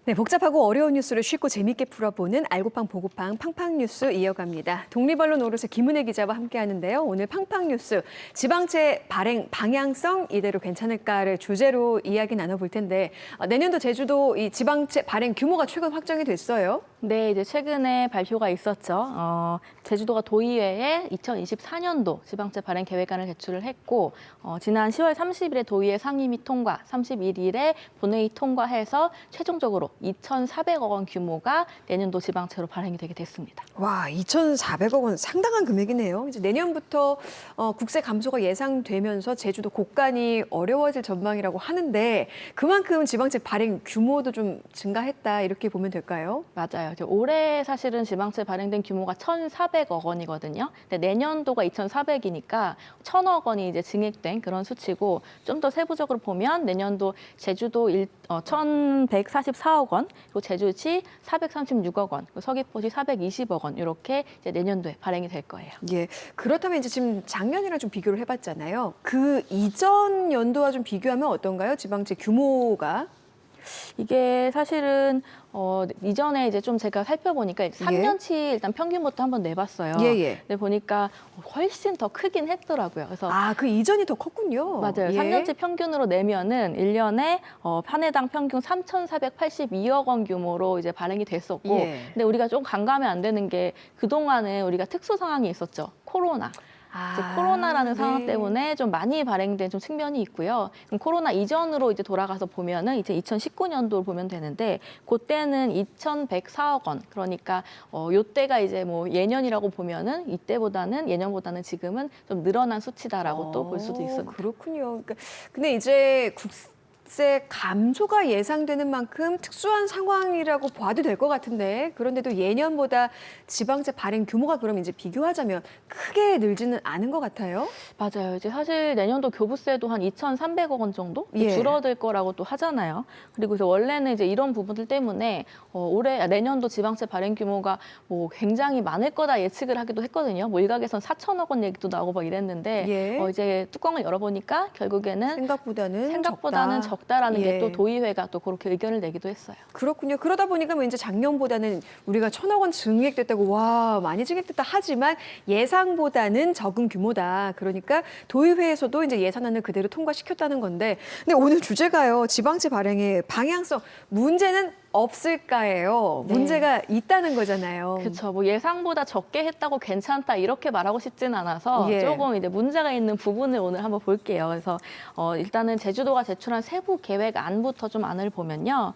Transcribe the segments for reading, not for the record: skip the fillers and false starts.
네, 복잡하고 어려운 뉴스를 쉽고 재밌게 풀어보는 알고팡 보고팡 팡팡 뉴스 이어갑니다. 독립언론 오롯의 김은혜 기자와 함께하는데요. 오늘 팡팡 뉴스 지방채 발행 방향성 이대로 괜찮을까를 주제로 이야기 나눠볼 텐데 내년도 제주도 이 지방채 발행 규모가 최근 확정이 됐어요. 네, 이제 최근에 발표가 있었죠. 제주도가 도의회에 2024년도 지방채 발행 계획안을 제출을 했고, 지난 10월 30일에 도의회 상임위 통과, 31일에 본회의 통과해서 최종적으로 2,400억 원 규모가 내년도 지방채로 발행이 되게 됐습니다. 와, 2,400억 원 상당한 금액이네요. 이제 내년부터 국세 감소가 예상되면서 제주도 곡간이 어려워질 전망이라고 하는데 그만큼 지방채 발행 규모도 좀 증가했다 이렇게 보면 될까요? 맞아요. 올해 사실은 지방채 발행된 규모가 1,400억 원이거든요. 근데 내년도가 2,400이니까 1,000억 원이 이제 증액된 그런 수치고 좀 더 세부적으로 보면 내년도 제주도 1,144억 원, 그리고 제주시 436억 원, 그리고 서귀포시 420억 원 이렇게 이제 내년도에 발행이 될 거예요. 예. 그렇다면 이제 지금 작년이랑 좀 비교를 해봤잖아요. 그 이전 연도와 좀 비교하면 어떤가요? 지방채 규모가? 이게 사실은 이전에 이제 좀 제가 살펴보니까 3년치 일단 평균부터 한번 내봤어요. 예. 근데 보니까 훨씬 더 크긴 했더라고요. 그래서 그 이전이 더 컸군요. 맞아요. 예. 3년치 평균으로 내면은 1년에 한 해당 평균 3,482억 원 규모로 이제 발행이 됐었고, 예. 근데 우리가 좀 간과하면 안 되는 게 그동안은 우리가 특수 상황이 있었죠. 코로나. 이제 코로나라는 상황 때문에 좀 많이 발행된 좀 측면이 있고요. 그럼 코로나 이전으로 이제 돌아가서 보면은 이제 2019년도를 보면 되는데 그때는 2,104억 원. 그러니까 요때가 이제 뭐 예년이라고 보면은 이때보다는 예년보다는 지금은 좀 늘어난 수치다라고 또 볼 수도 있습니다. 그렇군요. 그러니까 근데 이제 국세 감소가 예상되는 만큼 특수한 상황이라고 봐도 될 것 같은데 그런데도 예년보다 지방채 발행 규모가 그럼 이제 비교하자면 크게 늘지는 않은 것 같아요. 맞아요. 이제 사실 내년도 교부세도 한 2,300억 원 정도 예. 줄어들 거라고 또 하잖아요. 그리고 이제 원래는 이제 이런 부분들 때문에 내년도 지방채 발행 규모가 뭐 굉장히 많을 거다 예측을 하기도 했거든요. 뭐 일각에선 4천억 원 얘기도 나오고 막 이랬는데 예. 이제 뚜껑을 열어보니까 결국에는 생각보다는 적다라는 게 예. 또 도의회가 또 그렇게 의견을 내기도 했어요. 그렇군요. 그러다 보니까 뭐 이제 작년보다는 우리가 1,000억 원 증액됐다고 와 많이 증액됐다 하지만 예상보다는 적은 규모다. 그러니까 도의회에서도 이제 예산안을 그대로 통과시켰다는 건데, 근데 오늘 주제가요 지방채 발행의 방향성 문제는 없을까예요. 네. 문제가 있다는 거잖아요. 그렇죠. 뭐 예상보다 적게 했다고 괜찮다 이렇게 말하고 싶진 않아서 예. 조금 이제 문제가 있는 부분을 오늘 한번 볼게요. 그래서 일단은 제주도가 제출한 세부 계획안부터 좀 안을 보면요.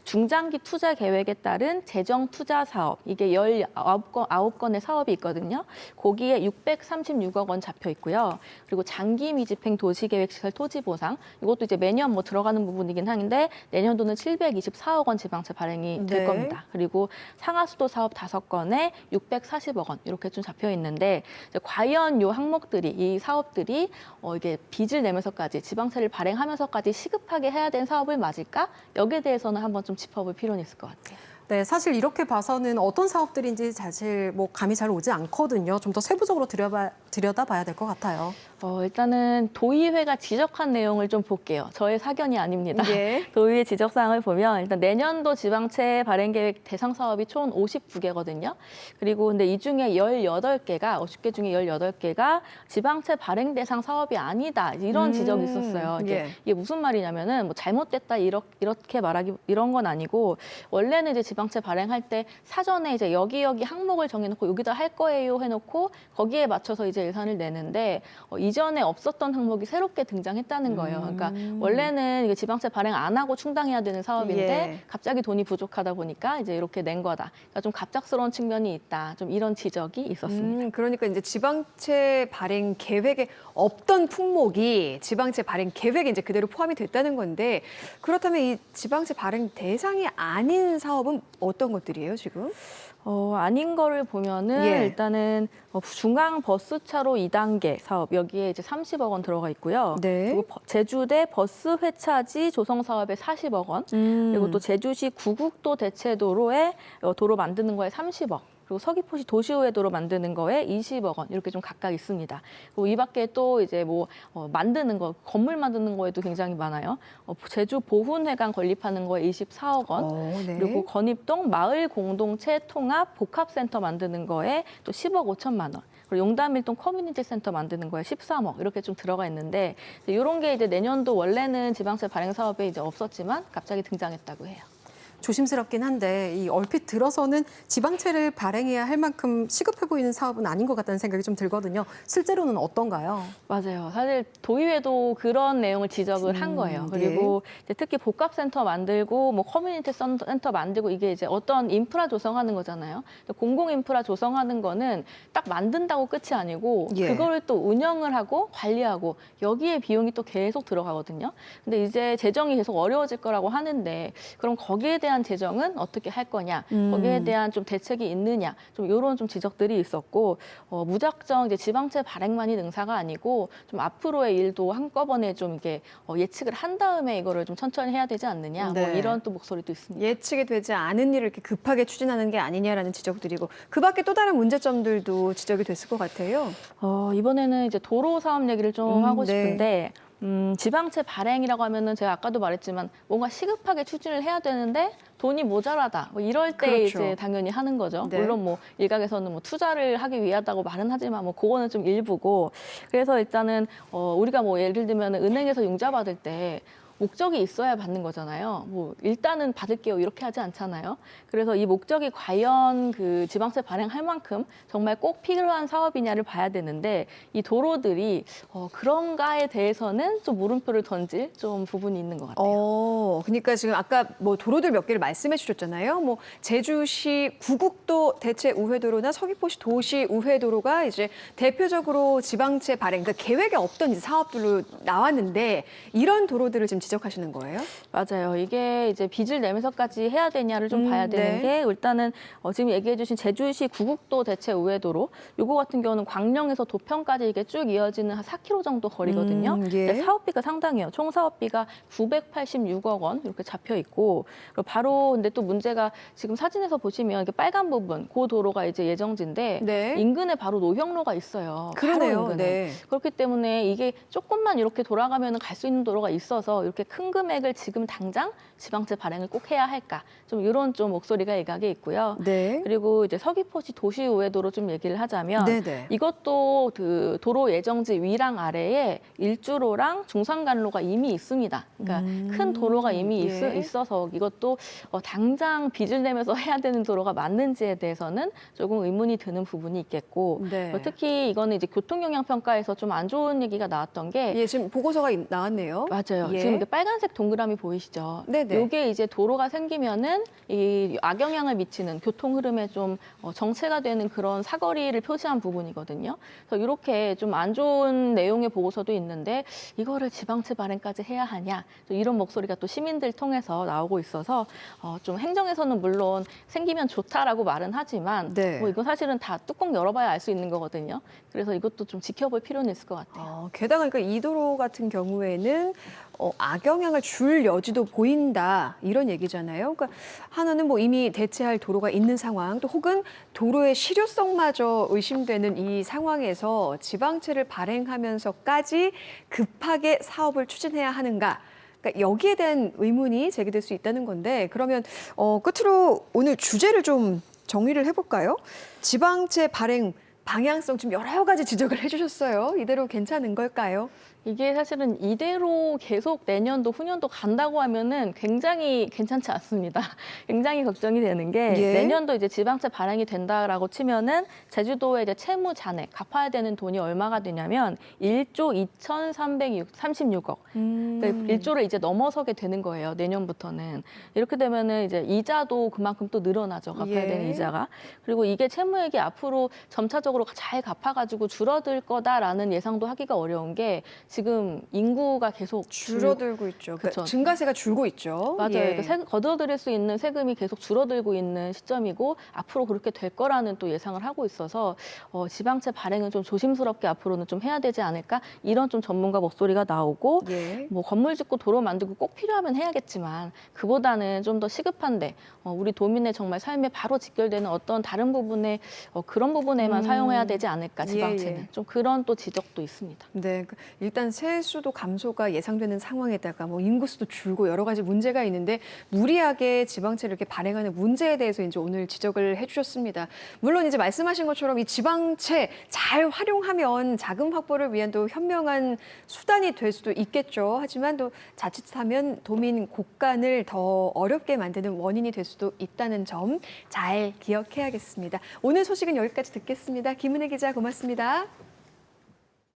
중장기 투자 계획에 따른 재정 투자 사업 이게 19건의 사업이 있거든요. 거기에 636억 원 잡혀 있고요. 그리고 장기 미집행 도시계획시설 토지 보상 이것도 이제 매년 뭐 들어가는 부분이긴 한데 내년도는 724억 원 지방채 발행이 될 네. 겁니다. 그리고 상하수도 사업 5건에 640억 원 이렇게 좀 잡혀 있는데 이제 과연 이 항목들이 이 사업들이 이게 빚을 내면서까지 지방채를 발행하면서까지 시급하게 해야 되는 사업을 맞을까? 여기에 대해서는 한번 좀 짚어볼 필요는 있을 것 같아요. 네, 사실 이렇게 봐서는 어떤 사업들인지 사실 뭐 감이 잘 오지 않거든요. 좀 더 세부적으로 들여다봐야 될 것 같아요. 일단은 도의회가 지적한 내용을 좀 볼게요. 저의 사견이 아닙니다. 예. 도의회 지적사항을 보면 일단 내년도 지방채 발행계획 대상 사업이 총 59개거든요. 그리고 근데 이 중에 18개가 50개 중에 18개가 지방채 발행 대상 사업이 아니다. 이런 지적이 있었어요. 이게 무슨 말이냐면은 뭐 잘못됐다 이렇게 말하기 이런 건 아니고 원래는 이제 지방채 발행할 때 사전에 이제 여기 항목을 정해놓고 여기다 할 거예요 해놓고 거기에 맞춰서 이제 예산을 내는데 이전에 없었던 항목이 새롭게 등장했다는 거예요. 그러니까 원래는 이게 지방채 발행 안 하고 충당해야 되는 사업인데 예. 갑자기 돈이 부족하다 보니까 이제 이렇게 낸 거다. 그러니까 좀 갑작스러운 측면이 있다. 좀 이런 지적이 있었습니다. 그러니까 이제 지방채 발행 계획에 없던 품목이 지방채 발행 계획에 이제 그대로 포함이 됐다는 건데 그렇다면 이 지방채 발행 대상이 아닌 사업은 어떤 것들이에요, 지금? 아닌 거를 보면은 예. 일단은 중앙 버스차로 2단계 사업 여기에 이제 30억 원 들어가 있고요. 네. 그리고 제주대 버스 회차지 조성 사업에 40억 원. 그리고 또 제주시 구국도 대체도로에 도로 만드는 거에 30억. 그리고 그리고 서귀포시 도시우회도로 만드는 거에 20억 원 이렇게 좀 각각 있습니다. 그리고 이 밖에 또 이제 뭐 만드는 거, 건물 만드는 거에도 굉장히 많아요. 제주 보훈회관 건립하는 거에 24억 원, 네. 그리고 건입동 마을 공동체 통합 복합센터 만드는 거에 또 10억 5천만 원. 그리고 용담일동 커뮤니티 센터 만드는 거에 13억 이렇게 좀 들어가 있는데 이런 게 이제 내년도 원래는 지방채 발행 사업에 이제 없었지만 갑자기 등장했다고 해요. 조심스럽긴 한데 이 얼핏 들어서는 지방채를 발행해야 할 만큼 시급해 보이는 사업은 아닌 것 같다는 생각이 좀 들거든요. 실제로는 어떤가요? 맞아요. 사실 도의회도 그런 내용을 지적을 한 거예요. 그리고 이제 특히 복합센터 만들고 뭐 커뮤니티 센터 만들고 이게 이제 어떤 인프라 조성하는 거잖아요. 공공 인프라 조성하는 거는 딱 만든다고 끝이 아니고 그거를 또 운영을 하고 관리하고 여기에 비용이 또 계속 들어가거든요. 근데 이제 재정이 계속 어려워질 거라고 하는데 그럼 거기에 대한 재정은 어떻게 할 거냐, 거기에 대한 좀 대책이 있느냐, 좀 이런 좀 지적들이 있었고 무작정 이제 지방채 발행만이 능사가 아니고 좀 앞으로의 일도 한꺼번에 좀 이게 예측을 한 다음에 이거를 좀 천천히 해야 되지 않느냐, 뭐 이런 또 목소리도 있습니다. 예측이 되지 않은 일을 이렇게 급하게 추진하는 게 아니냐라는 지적들이고 그밖에 또 다른 문제점들도 지적이 됐을 것 같아요. 이번에는 이제 도로 사업 얘기를 좀 하고 싶은데. 지방채 발행이라고 하면은 제가 아까도 말했지만 뭔가 시급하게 추진을 해야 되는데 돈이 모자라다. 뭐 이럴 때 그렇죠. 이제 당연히 하는 거죠. 네. 물론 뭐 일각에서는 뭐 투자를 하기 위하다고 말은 하지만 뭐 그거는 좀 일부고. 그래서 일단은 우리가 뭐 예를 들면 은행에서 융자 받을 때 목적이 있어야 받는 거잖아요. 뭐 일단은 받을게요 이렇게 하지 않잖아요. 그래서 이 목적이 과연 그 지방채 발행할 만큼 정말 꼭 필요한 사업이냐를 봐야 되는데 이 도로들이 그런가에 대해서는 좀 물음표를 던질 좀 부분이 있는 것 같아요. 그러니까 지금 아까 뭐 도로들 몇 개를 말씀해 주셨잖아요. 뭐 제주시 구국도 대체 우회도로나 서귀포시 도시 우회도로가 이제 대표적으로 지방채 발행, 그러니까 계획에 없던 이제 사업들로 나왔는데 이런 도로들을 지금 지적하시는 거예요? 맞아요. 이게 이제 빚을 내면서까지 해야 되냐를 좀 봐야 되는 게 일단은 지금 얘기해 주신 제주시 구국도 대체 우회도로 요거 같은 경우는 광령에서 도평까지 이게 쭉 이어지는 한 4km 정도 거리거든요. 근데 사업비가 상당해요. 총 사업비가 986억 원 이렇게 잡혀 있고 그리고 바로 근데 또 문제가 지금 사진에서 보시면 이렇게 빨간 부분 그 도로가 이제 예정지인데 인근에 바로 노형로가 있어요. 그러네요. 바로 그렇기 때문에 이게 조금만 이렇게 돌아가면 갈 수 있는 도로가 있어서 이렇게 큰 금액을 지금 당장 지방채 발행을 꼭 해야 할까? 좀 이런 좀 목소리가 일각에 있고요. 그리고 이제 서귀포시 도시우회도로 좀 얘기를 하자면 이것도 그 도로 예정지 위랑 아래에 일주로랑 중산간로가 이미 있습니다. 그러니까 큰 도로가 이미 있어서 이것도 당장 빚을 내면서 해야 되는 도로가 맞는지에 대해서는 조금 의문이 드는 부분이 있겠고 특히 이거는 이제 교통영향평가에서 좀 안 좋은 얘기가 나왔던 게 지금 보고서가 나왔네요. 맞아요. 지금 이게 빨간색 동그라미 보이시죠? 이게 이제 도로가 생기면은 이 악영향을 미치는 교통 흐름에 좀 정체가 되는 그런 사거리를 표시한 부분이거든요. 그래서 이렇게 좀 안 좋은 내용의 보고서도 있는데 이거를 지방채 발행까지 해야 하냐? 이런 목소리가 또 시민들 통해서 나오고 있어서 좀 행정에서는 물론 생기면 좋다라고 말은 하지만 뭐 이건 사실은 다 뚜껑 열어봐야 알 수 있는 거거든요. 그래서 이것도 좀 지켜볼 필요는 있을 것 같아요. 게다가 그러니까 이 도로 같은 경우에는 악영향을 줄 여지도 보인다 이런 얘기잖아요. 그러니까 하나는 뭐 이미 대체할 도로가 있는 상황, 또 혹은 도로의 실효성마저 의심되는 이 상황에서 지방채를 발행하면서까지 급하게 사업을 추진해야 하는가? 그러니까 여기에 대한 의문이 제기될 수 있다는 건데 그러면 끝으로 오늘 주제를 좀 정리를 해볼까요? 지방채 발행 방향성 좀 여러 가지 지적을 해주셨어요. 이대로 괜찮은 걸까요? 이게 사실은 이대로 계속 내년도 후년도 간다고 하면은 굉장히 괜찮지 않습니다. 굉장히 걱정이 되는 게 내년도 이제 지방채 발행이 된다라고 치면은 제주도의 이제 채무 잔액 갚아야 되는 돈이 얼마가 되냐면 1조 2,336억. 그러니까 1조를 이제 넘어서게 되는 거예요. 내년부터는. 이렇게 되면은 이제 이자도 그만큼 또 늘어나죠. 갚아야 되는 이자가. 그리고 이게 채무액이 앞으로 점차적으로 효율적으로 잘 갚아가지고 줄어들 거다라는 예상도 하기가 어려운 게 지금 인구가 계속 줄어들고 있죠. 그러니까 그쵸. 증가세가 줄고 있죠. 맞아요. 예. 그러니까 거둬들일 수 있는 세금이 계속 줄어들고 있는 시점이고 앞으로 그렇게 될 거라는 또 예상을 하고 있어서 지방채 발행은 좀 조심스럽게 앞으로는 좀 해야 되지 않을까 이런 좀 전문가 목소리가 나오고 예. 뭐 건물 짓고 도로 만들고 꼭 필요하면 해야겠지만 그보다는 좀 더 시급한데 우리 도민의 정말 삶에 바로 직결되는 어떤 다른 부분에 그런 부분에만 사용해야 되지 않을까 지방채는 예. 좀 그런 또 지적도 있습니다. 네, 일단 세수도 감소가 예상되는 상황에다가 뭐 인구수도 줄고 여러 가지 문제가 있는데 무리하게 지방채를 이렇게 발행하는 문제에 대해서 이제 오늘 지적을 해주셨습니다. 물론 이제 말씀하신 것처럼 이 지방채 잘 활용하면 자금 확보를 위한 또 현명한 수단이 될 수도 있겠죠. 하지만 또 자칫하면 도민 곳간을 더 어렵게 만드는 원인이 될 수도 있다는 점 잘 기억해야겠습니다. 오늘 소식은 여기까지 듣겠습니다. 김은혜 기자 고맙습니다.